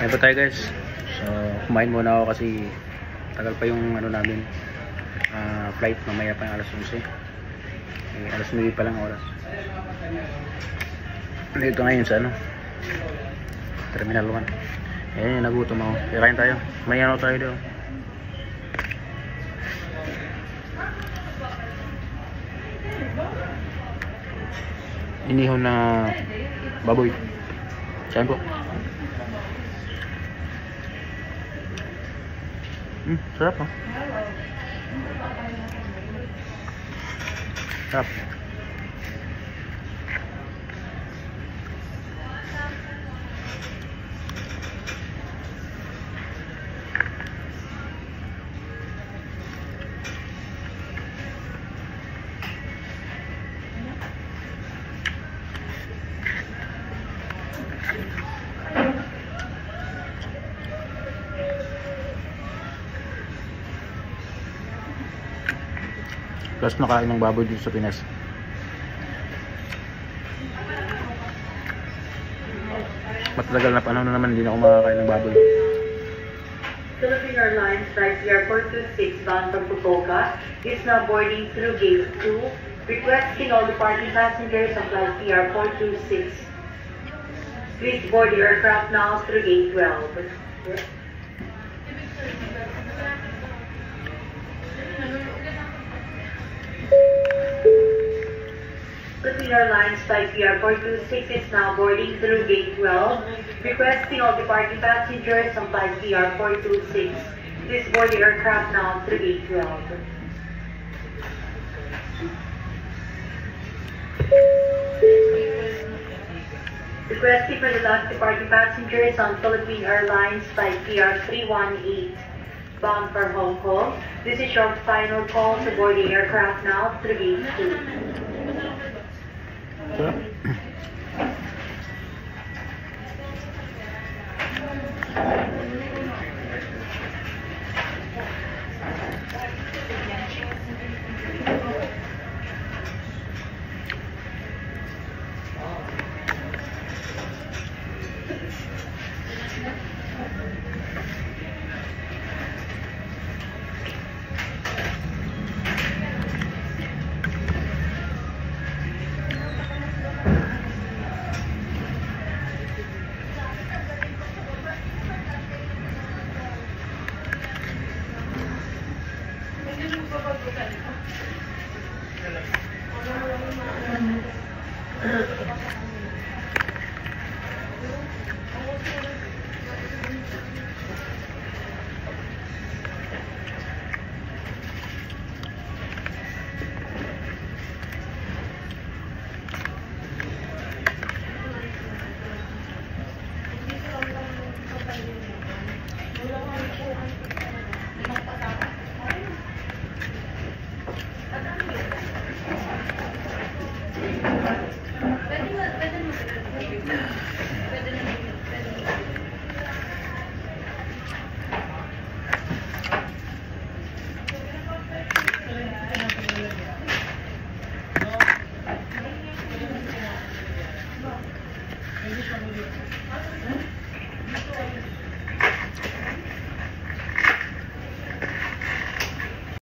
Ayun po tayo guys. So kumain muna ako kasi tagal pa yung ano namin, flight. Mamaya pa yung alas 11. Alas 9 pa lang oras. Dito ngayon sa ano, Terminal 1. Ayan, nagutom ako. Kaya kain tayo. May ano tayo doon. Inihon na baboy. Kain po. Sarap ha. Sarap. Plus nakain ng baboy dito sa Pinas. Matagal na panahon na naman hindi na ako makakain ng baboy. Philippine Airlines Flight Airport 26 bound from Fukuoka is now boarding through Gate 2, requesting all departing passengers on Flight Airport 26. Please board the aircraft now through Gate 12. Philippine Airlines Flight Airport 26 is now boarding through Gate 12, requesting all departing passengers on Flight Airport 26. Please board the aircraft now through Gate 12. Requesting for the last departing passengers on Philippine Airlines Flight PR318 bound for Hong Kong. This is your final call to board the aircraft now through Gate 2. Sarap.